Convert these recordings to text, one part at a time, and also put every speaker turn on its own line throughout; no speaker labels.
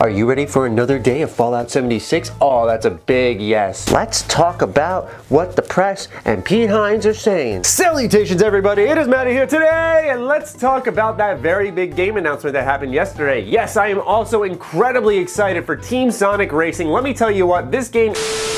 Are you ready for another day of Fallout 76? Oh, that's a big yes. Let's talk about what the press and Pete Hines are saying. Salutations everybody, it is Matty here today, and let's talk about that very big game announcement that happened yesterday. Yes, I am also incredibly excited for Team Sonic Racing. Let me tell you what, this game...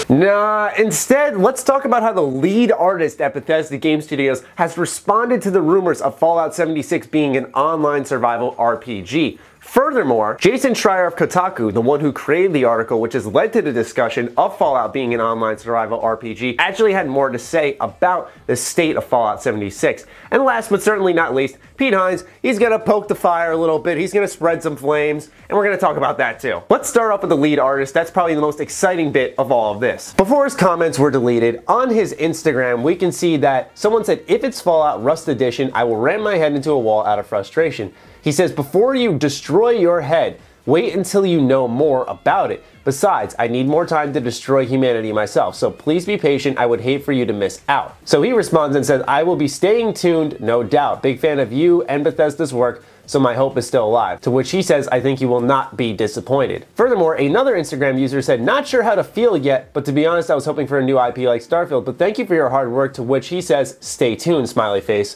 Nah, instead, let's talk about how the lead artist at Bethesda Game Studios has responded to the rumors of Fallout 76 being an online survival RPG. Furthermore, Jason Schreier of Kotaku, the one who created the article which has led to the discussion of Fallout being an online survival RPG, actually had more to say about the state of Fallout 76. And last but certainly not least, Pete Hines, he's gonna poke the fire a little bit, he's gonna spread some flames, and we're gonna talk about that too. Let's start off with the lead artist. That's probably the most exciting bit of all of this. Before his comments were deleted, on his Instagram we can see that someone said, "If it's Fallout Rust Edition, I will ram my head into a wall out of frustration." He says, "Before you destroy your head, wait until you know more about it. Besides, I need more time to destroy humanity myself, so please be patient. I would hate for you to miss out." So he responds and says, "I will be staying tuned, no doubt. Big fan of you and Bethesda's work, so my hope is still alive." To which he says, "I think you will not be disappointed." Furthermore, another Instagram user said, "Not sure how to feel yet, but to be honest, I was hoping for a new IP like Starfield, but thank you for your hard work." To which he says, "Stay tuned, smiley face."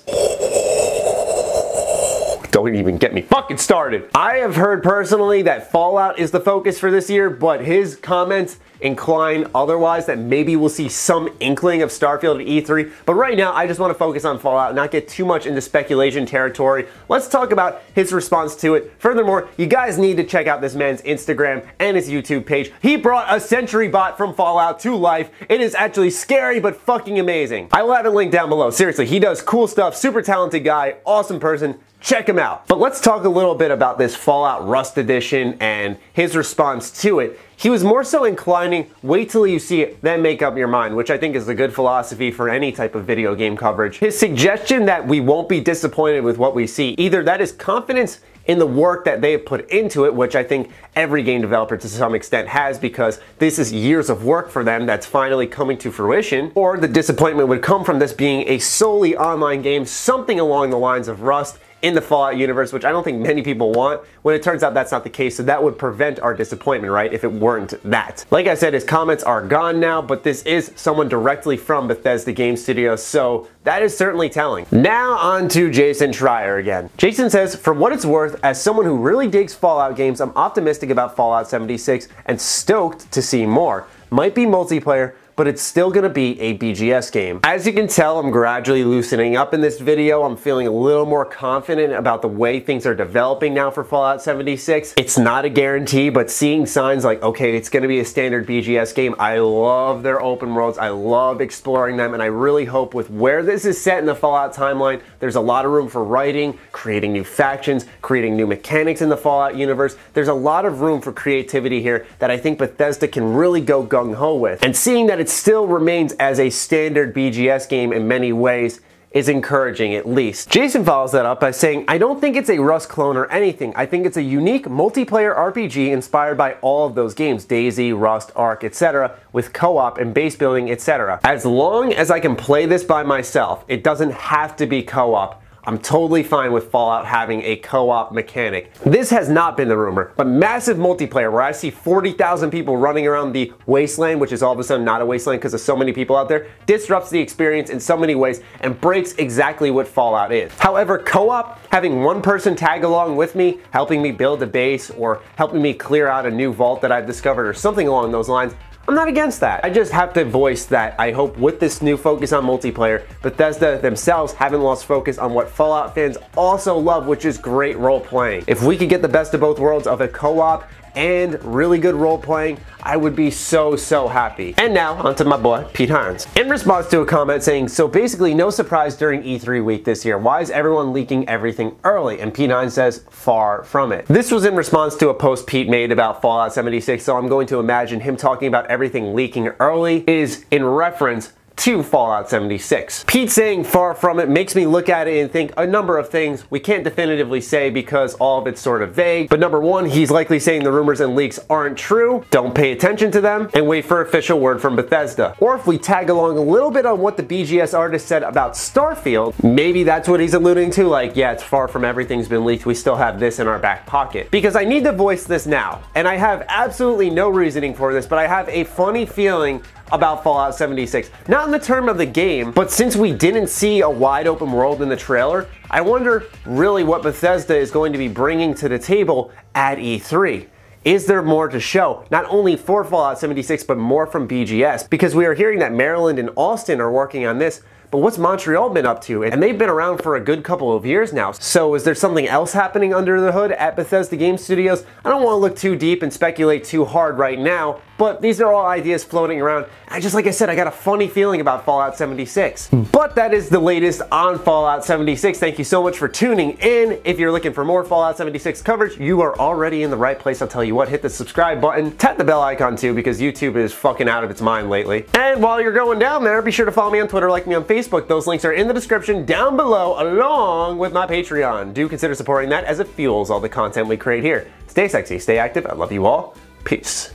Don't even get me fucking started. I have heard personally that Fallout is the focus for this year, but his comments incline otherwise, that maybe we'll see some inkling of Starfield at E3. But right now, I just want to focus on Fallout and not get too much into speculation territory. Let's talk about his response to it. Furthermore, you guys need to check out this man's Instagram and his YouTube page. He brought a sentry bot from Fallout to life. It is actually scary but fucking amazing. I will have it linked down below. Seriously, he does cool stuff, super talented guy, awesome person. Check him out. But let's talk a little bit about this Fallout Rust Edition and his response to it. He was more so inclining, wait till you see it, then make up your mind, which I think is a good philosophy for any type of video game coverage. His suggestion that we won't be disappointed with what we see, either that is confidence in the work that they have put into it, which I think every game developer to some extent has, because this is years of work for them that's finally coming to fruition, or the disappointment would come from this being a solely online game, something along the lines of Rust in the Fallout universe, which I don't think many people want, when it turns out that's not the case, so that would prevent our disappointment, right, if it weren't that. Like I said, his comments are gone now, but this is someone directly from Bethesda Game Studios, so that is certainly telling. Now on to Jason Schreier again. Jason says, "For what it's worth, as someone who really digs Fallout games, I'm optimistic about Fallout 76 and stoked to see more. Might be multiplayer, but it's still gonna be a BGS game." As you can tell, I'm gradually loosening up in this video. I'm feeling a little more confident about the way things are developing now for Fallout 76. It's not a guarantee, but seeing signs like, okay, it's gonna be a standard BGS game. I love their open worlds. I love exploring them, and I really hope with where this is set in the Fallout timeline, there's a lot of room for writing, creating new factions, creating new mechanics in the Fallout universe. There's a lot of room for creativity here that I think Bethesda can really go gung-ho with. And seeing that it still remains as a standard BGS game in many ways is encouraging, at least. Jason follows that up by saying, "I don't think it's a Rust clone or anything. I think it's a unique multiplayer RPG inspired by all of those games, Daisy, Rust, Ark, etc., with co-op and base building, etc. As long as I can play this by myself, it doesn't have to be co-op. I'm totally fine with Fallout having a co-op mechanic." This has not been the rumor, but massive multiplayer where I see 40,000 people running around the wasteland, which is all of a sudden not a wasteland because there's so many people out there, disrupts the experience in so many ways and breaks exactly what Fallout is. However, co-op, having one person tag along with me, helping me build a base or helping me clear out a new vault that I've discovered or something along those lines, I'm not against that. I just have to voice that I hope with this new focus on multiplayer, Bethesda themselves haven't lost focus on what Fallout fans also love, which is great role-playing. If we could get the best of both worlds of a co-op and really good role-playing, I would be so happy. And now, onto my boy, Pete Hines. In response to a comment saying, "So basically no surprise during E3 week this year. Why is everyone leaking everything early?" And Pete Hines says, "Far from it." This was in response to a post Pete made about Fallout 76, so I'm going to imagine him talking about everything leaking early is in reference to Fallout 76. Pete saying far from it makes me look at it and think a number of things we can't definitively say because all of it's sort of vague. But number one, he's likely saying the rumors and leaks aren't true, don't pay attention to them, and wait for official word from Bethesda. Or if we tag along a little bit on what the BGS artist said about Starfield, maybe that's what he's alluding to, like, yeah, it's far from everything's been leaked, we still have this in our back pocket. Because I need to voice this now, and I have absolutely no reasoning for this, but I have a funny feeling about Fallout 76. Not in the term of the game, but since we didn't see a wide open world in the trailer, I wonder really what Bethesda is going to be bringing to the table at E3. Is there more to show? Not only for Fallout 76, but more from BGS, because we are hearing that Maryland and Austin are working on this, but what's Montreal been up to? And they've been around for a good couple of years now. So is there something else happening under the hood at Bethesda Game Studios? I don't want to look too deep and speculate too hard right now, but these are all ideas floating around. Like I said, I got a funny feeling about Fallout 76. But that is the latest on Fallout 76. Thank you so much for tuning in. If you're looking for more Fallout 76 coverage, you are already in the right place. I'll tell you what, hit the subscribe button, tap the bell icon too, because YouTube is fucking out of its mind lately. And while you're going down there, be sure to follow me on Twitter, like me on Facebook. Those links are in the description down below, along with my Patreon. Do consider supporting that as it fuels all the content we create here. Stay sexy, stay active. I love you all. Peace.